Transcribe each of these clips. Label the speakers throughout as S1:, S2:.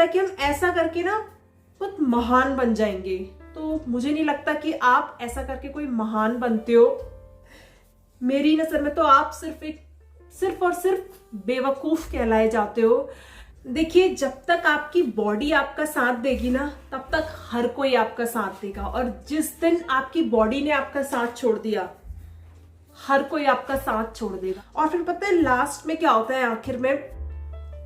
S1: लगता है कि हम ऐसा करके ना बहुत महान बन जाएंगे। तो मुझे नहीं लगता कि आप ऐसा करके कोई महान बनते हो। मेरी नजर में तो आप सिर्फ और सिर्फ बेवकूफ कहलाए जाते हो। देखिए, जब तक आपकी बॉडी आपका साथ देगी ना, तब तक हर कोई आपका साथ देगा। और जिस दिन आपकी बॉडी ने आपका साथ छोड़ दिया, हर कोई आपका साथ छोड़ देगा। और फिर पता है लास्ट में क्या होता है, आखिर में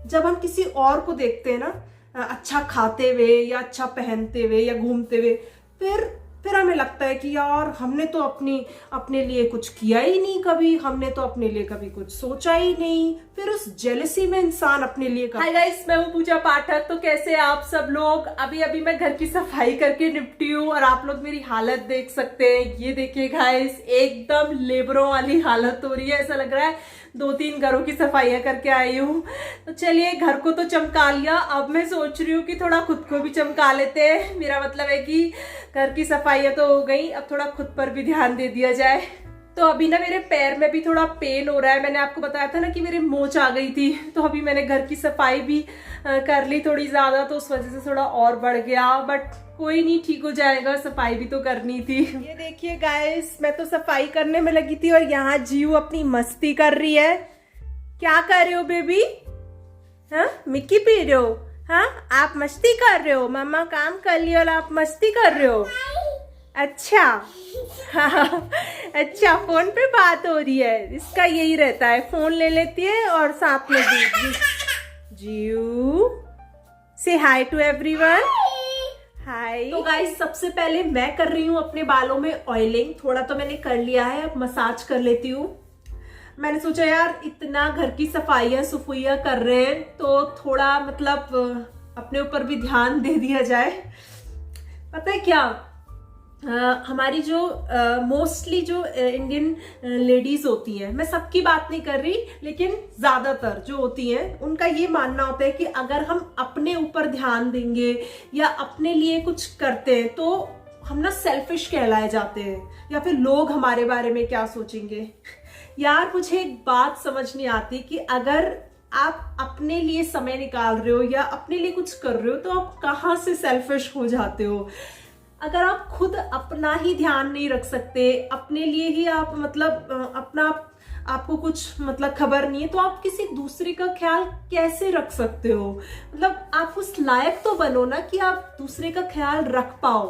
S1: जब हम किसी और को देखते हैं ना, अच्छा खाते हुए या अच्छा पहनते हुए या घूमते हुए, फिर हमें लगता है कि यार हमने तो अपने लिए कुछ किया ही नहीं, कभी हमने तो अपने लिए कभी कुछ सोचा ही नहीं। फिर उस जेलसी में इंसान अपने लिए हाय गाइस, मैं हूँ पूजा पाठक। तो कैसे आप सब लोग? अभी मैं घर की सफाई करके निपटी हूँ और आप लोग मेरी हालत देख सकते हैं। ये देखिए गाइस, एकदम लेबरों वाली हालत हो रही है। ऐसा लग रहा है 2-3 घरों की सफाइयां करके आई हूँ। तो चलिए, घर को तो चमका लिया, अब मैं सोच रही हूँ कि थोड़ा खुद को भी चमका लेते हैं। मेरा मतलब है कि घर की सफाइयां तो हो गई, अब थोड़ा खुद पर भी ध्यान दे दिया जाए। तो अभी ना मेरे पैर में भी थोड़ा पेन हो रहा है। मैंने आपको बताया था ना कि मेरे मोच आ गई थी, तो अभी मैंने घर की सफाई भी कर ली थोड़ी ज्यादा, तो उस वजह से थोड़ा और बढ़ गया। बट कोई नहीं, ठीक हो जाएगा, सफाई भी तो करनी थी। ये देखिए गाइस, मैं तो सफाई करने में लगी थी और यहाँ जीव अपनी मस्ती कर रही है। क्या कर रहे हो बेबी? हाँ, मिक्की पी रहे हो? हाँ, आप मस्ती कर रहे हो? मम्मा काम कर ली और आप मस्ती कर रहे हो? अच्छा। हाँ, अच्छा, फोन पे बात हो रही है। इसका यही रहता है, फोन ले लेती है और साथ में दूध। जीव, से हाय टू एवरीवन। हाय। तो गाइस, सबसे पहले मैं कर रही हूँ अपने बालों में ऑयलिंग। थोड़ा तो मैंने कर लिया है, अब मसाज कर लेती हूँ। मैंने सोचा यार इतना घर की सफाइयां कर रहे हैं, तो थोड़ा मतलब अपने ऊपर भी ध्यान दे दिया जाए। पता है क्या, हमारी जो मोस्टली जो इंडियन लेडीज होती हैं, मैं सबकी बात नहीं कर रही, लेकिन ज्यादातर जो होती हैं उनका ये मानना होता है कि अगर हम अपने ऊपर ध्यान देंगे या अपने लिए कुछ करते हैं तो हम ना सेल्फिश कहलाए जाते हैं, या फिर लोग हमारे बारे में क्या सोचेंगे। यार, मुझे एक बात समझ नहीं आती कि अगर आप अपने लिए समय निकाल रहे हो या अपने लिए कुछ कर रहे हो, तो आप कहाँ से सेल्फिश हो जाते हो। अगर आप खुद अपना ही ध्यान नहीं रख सकते, अपने लिए ही आप मतलब आपको कुछ मतलब खबर नहीं है, तो आप किसी दूसरे का ख्याल कैसे रख सकते हो। मतलब आप उस लायक तो बनो ना कि आप दूसरे का ख्याल रख पाओ।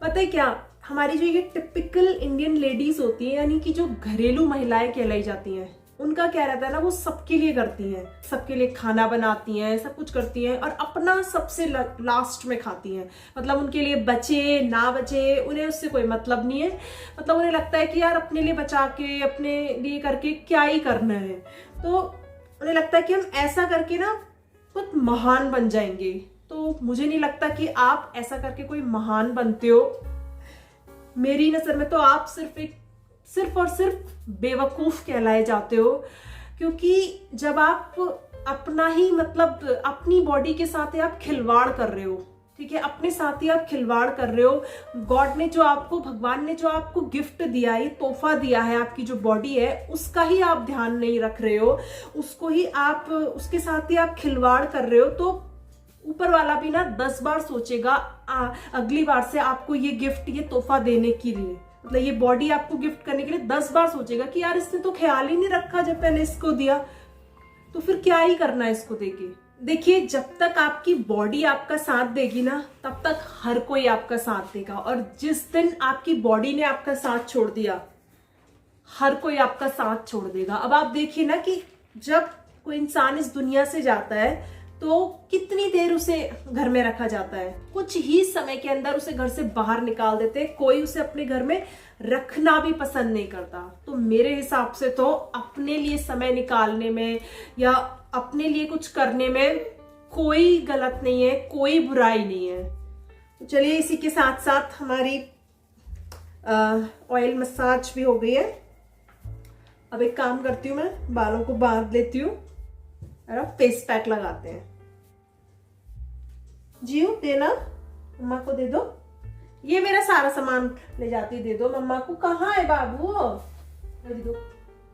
S1: पता है क्या, हमारी जो ये टिपिकल इंडियन लेडीज होती हैं, यानी कि जो घरेलू महिलाएं कहलाई जाती हैं, उनका क्या रहता है ना, वो सबके लिए करती हैं, सबके लिए खाना बनाती हैं, सब कुछ करती हैं और अपना सबसे लास्ट में खाती हैं। मतलब उनके लिए बचे ना बचे उन्हें उससे कोई मतलब नहीं है। मतलब उन्हें लगता है कि यार अपने लिए बचा के अपने लिए करके क्या ही करना है। तो उन्हें लगता है कि हम ऐसा करके ना बहुत महान बन जाएंगे। तो मुझे नहीं लगता कि आप ऐसा करके कोई महान बनते हो। मेरी नजर में तो आप सिर्फ और सिर्फ बेवकूफ कहलाए जाते हो। क्योंकि जब आप अपना ही मतलब अपनी बॉडी के साथ आप खिलवाड़ कर रहे हो, ठीक है, अपने साथ ही आप खिलवाड़ कर रहे हो। गॉड ने जो आपको, भगवान ने जो आपको गिफ्ट दिया है, तोहफा दिया है, आपकी जो बॉडी है, उसका ही आप ध्यान नहीं रख रहे हो, उसको ही आप, उसके साथ ही आप खिलवाड़ कर रहे हो। तो ऊपर वाला भी ना 10 बार सोचेगा अगली बार से आपको ये गिफ्ट, ये तोहफा देने के लिए, मतलब ये बॉडी आपको गिफ्ट करने के लिए 10 बार सोचेगा कि यार इसने तो ख्याल ही नहीं रखा जब मैंने इसको दिया, तो फिर क्या ही करना है इसको देके। देखिए, जब तक आपकी बॉडी आपका साथ देगी ना, तब तक हर कोई आपका साथ देगा। और जिस दिन आपकी बॉडी ने आपका साथ छोड़ दिया, हर कोई आपका साथ छोड़ देगा। अब आप देखिए ना कि जब कोई इंसान इस दुनिया से जाता है तो कितनी देर उसे घर में रखा जाता है, कुछ ही समय के अंदर उसे घर से बाहर निकाल देते हैं। कोई उसे अपने घर में रखना भी पसंद नहीं करता। तो मेरे हिसाब से तो अपने लिए समय निकालने में या अपने लिए कुछ करने में कोई गलत नहीं है, कोई बुराई नहीं है। तो चलिए, इसी के साथ साथ हमारी ऑयल मसाज भी हो गई है। अब एक काम करती हूँ, मैं बालों को बांध लेती हूँ और फेस पैक लगाते हैं। जीव, देना, मम्मा को दे दो। ये मेरा सारा सामान ले जाती, दे दो मम्मा को। कहाँ है बाबू? दे दो,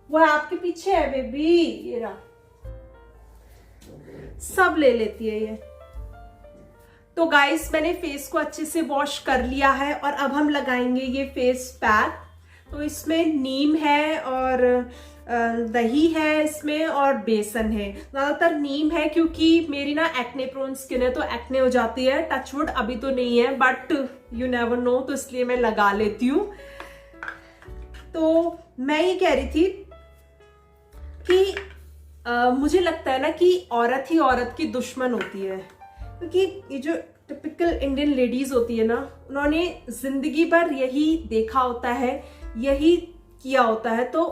S1: वो आपके पीछे है बेबी। ये रहा, सब ले लेती है ये। तो गाइस मैंने फेस को अच्छे से वॉश कर लिया है और अब हम लगाएंगे ये फेस पैक। तो इसमें नीम है और दही है इसमें और बेसन है। ज्यादातर नीम है क्योंकि मेरी ना एक्ने प्रोन स्किन है, तो एक्ने हो जाती है। टचवुड अभी तो नहीं है, बट यू नेवर नो, तो इसलिए मैं लगा लेती हूँ। तो मैं ये कह रही थी कि मुझे लगता है ना कि औरत ही औरत की दुश्मन होती है, क्योंकि ये जो टिपिकल इंडियन लेडीज होती है ना, उन्होंने जिंदगी भर यही देखा होता है, यही किया होता है, तो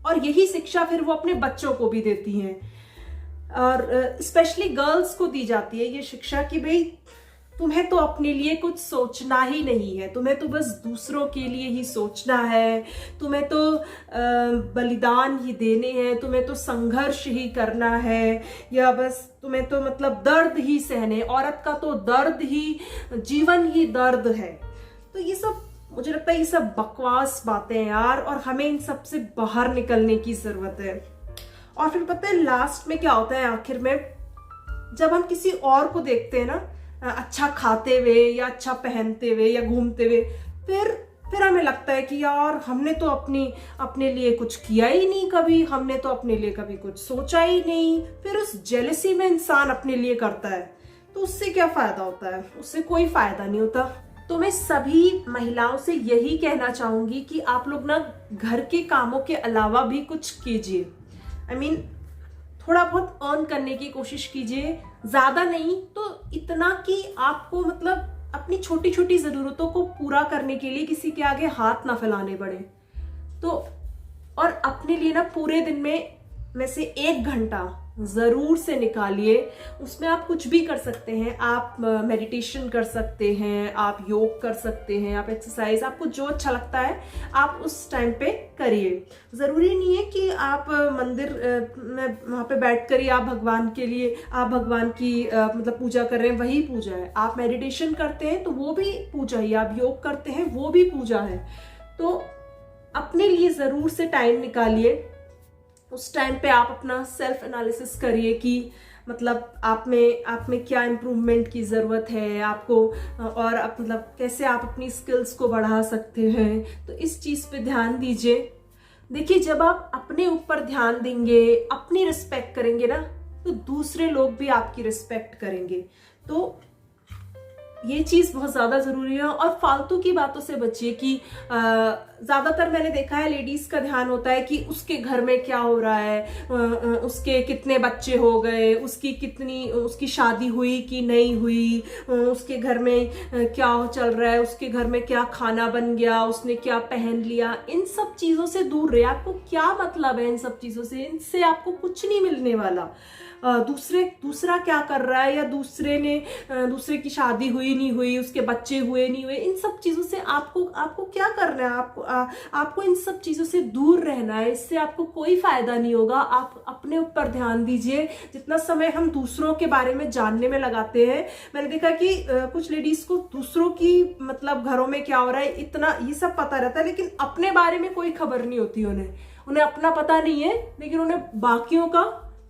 S1: और यही शिक्षा फिर वो अपने बच्चों को भी देती हैं, और स्पेशली गर्ल्स को दी जाती है ये शिक्षा कि भाई तुम्हें तो अपने लिए कुछ सोचना ही नहीं है, तुम्हें तो बस दूसरों के लिए ही सोचना है, तुम्हें तो बलिदान ही देने हैं, तुम्हें तो संघर्ष ही करना है, या बस तुम्हें तो मतलब दर्द ही सहने, औरत का तो दर्द ही, जीवन ही दर्द है। तो ये सब मुझे लगता है ये सब बकवास बातें हैं यार, और हमें इन सब से बाहर निकलने की जरूरत है। और फिर पता है लास्ट में क्या होता है, आखिर में जब हम किसी और को देखते हैं ना अच्छा खाते हुए या अच्छा पहनते हुए या घूमते हुए, फिर हमें लगता है कि यार हमने तो अपने लिए कुछ किया ही नहीं कभी, हमने तो अपने लिए कभी कुछ सोचा ही नहीं। फिर उस जेलसी में इंसान अपने लिए करता है, तो उससे क्या फायदा होता है? उससे कोई फायदा नहीं होता। तो मैं सभी महिलाओं से यही कहना चाहूंगी कि आप लोग ना घर के कामों के अलावा भी कुछ कीजिए। I mean, थोड़ा बहुत अर्न करने की कोशिश कीजिए, ज्यादा नहीं तो इतना कि आपको मतलब अपनी छोटी छोटी जरूरतों को पूरा करने के लिए किसी के आगे हाथ ना फैलाने पड़े। तो और अपने लिए ना पूरे दिन में से 1 घंटा जरूर से निकालिए। उसमें आप कुछ भी कर सकते हैं, आप मेडिटेशन कर सकते हैं, आप योग कर सकते हैं, आप एक्सरसाइज, आपको जो अच्छा लगता है आप उस टाइम पे करिए। जरूरी नहीं है कि आप मंदिर में वहां पे बैठ कर ही आप भगवान के लिए, आप भगवान की मतलब पूजा कर रहे हैं, वही पूजा है। आप मेडिटेशन करते हैं तो वो भी पूजा ही, आप योग करते हैं वो भी पूजा है। तो अपने लिए जरूर से टाइम निकालिए। उस टाइम पे आप अपना सेल्फ एनालिसिस करिए कि मतलब आप में क्या इम्प्रूवमेंट की ज़रूरत है आपको, और आप मतलब कैसे आप अपनी स्किल्स को बढ़ा सकते हैं। तो इस चीज़ पे ध्यान दीजिए। देखिए, जब आप अपने ऊपर ध्यान देंगे, अपनी रिस्पेक्ट करेंगे ना, तो दूसरे लोग भी आपकी रिस्पेक्ट करेंगे। तो ये चीज बहुत ज्यादा जरूरी है। और फालतू की बातों से बचिए कि ज्यादातर मैंने देखा है लेडीज का ध्यान होता है कि उसके घर में क्या हो रहा है, उसके कितने बच्चे हो गए, उसकी शादी हुई कि नहीं हुई, उसके घर में क्या चल रहा है, उसके घर में क्या खाना बन गया, उसने क्या पहन लिया। इन सब चीजों से दूर रहे। आपको क्या मतलब है इन सब चीजों से? इनसे आपको कुछ नहीं मिलने वाला। दूसरा क्या कर रहा है, या दूसरे की शादी हुई नहीं हुई, उसके बच्चे हुए नहीं हुए, इन सब चीजों से आपको क्या करना है? आपको इन सब चीजों से दूर रहना है। इससे आपको कोई फायदा नहीं होगा। आप अपने ऊपर ध्यान दीजिए। जितना समय हम दूसरों के बारे में जानने में लगाते हैं, मैंने देखा कि कुछ लेडीज को दूसरों की मतलब घरों में क्या हो रहा है इतना ये सब पता रहता है, लेकिन अपने बारे में कोई खबर नहीं होती। उन्हें अपना पता नहीं है, लेकिन उन्हें बाकियों का,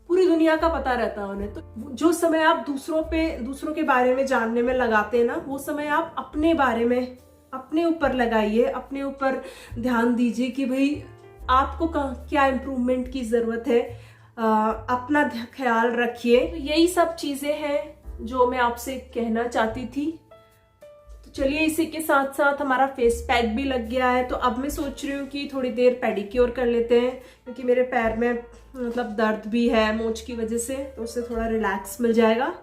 S1: पूरी दुनिया का पता रहता है उन्हें। तो जो समय आप दूसरों के बारे में जानने में लगाते हैं ना, वो समय आप अपने बारे में, अपने ऊपर लगाइए, अपने ऊपर ध्यान दीजिए कि भाई आपको क्या इम्प्रूवमेंट की जरूरत है। अपना ख्याल रखिए। तो यही सब चीजें हैं जो मैं आपसे कहना चाहती थी। तो चलिए, इसी के साथ साथ हमारा फेस पैक भी लग गया है। तो अब मैं सोच रही हूँ कि थोड़ी देर पेडिक्योर कर लेते हैं, क्योंकि मेरे पैर में मतलब दर्द भी है मोच की वजह से, तो उससे थोड़ा रिलैक्स मिल जाएगा।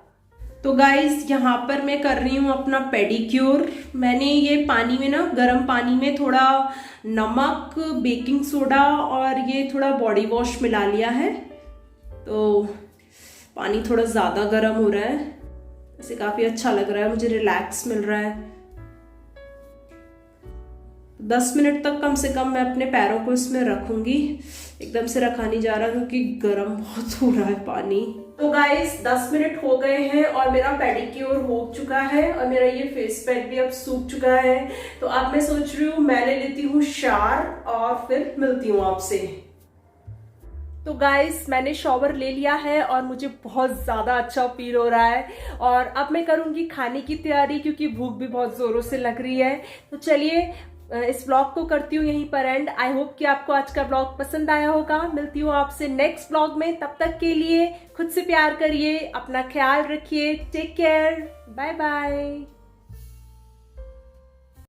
S1: तो गाइस, यहाँ पर मैं कर रही हूँ अपना पेडिक्योर। मैंने ये पानी में ना, गर्म पानी में थोड़ा नमक, बेकिंग सोडा और ये थोड़ा बॉडी वॉश मिला लिया है। तो पानी थोड़ा ज़्यादा गर्म हो रहा है, इसे काफ़ी अच्छा लग रहा है, मुझे रिलैक्स मिल रहा है। 10 मिनट तक कम से कम मैं अपने पैरों को इसमें रखूंगी। एकदम से रखा नहीं जा रहा क्योंकि गर्म बहुत हो रहा है पानी। तो गाइस, 10 मिनट हो गए हैं और मेरा पेडिक्योर हो चुका है और मेरा ये फेस पैक भी अब सूख चुका है। तो अब मैं सोच रही हूँ मैं ले लेती हूँ शावर और फिर मिलती हूँ आपसे। तो गाइस मैंने शॉवर ले लिया है और मुझे बहुत ज़्यादा अच्छा फील हो रहा है और अब मैं करूँगी खाने की तैयारी क्योंकि भूख भी बहुत ज़ोरों से लग रही है। तो चलिए इस ब्लॉग को करती हूँ यहीं पर एंड। आई होप कि आपको आज का ब्लॉग पसंद आया होगा। मिलती हूँ आपसे नेक्स्ट ब्लॉग में, तब तक के लिए खुद से प्यार करिए, अपना ख्याल रखिए, टेक केयर, बाय बाय।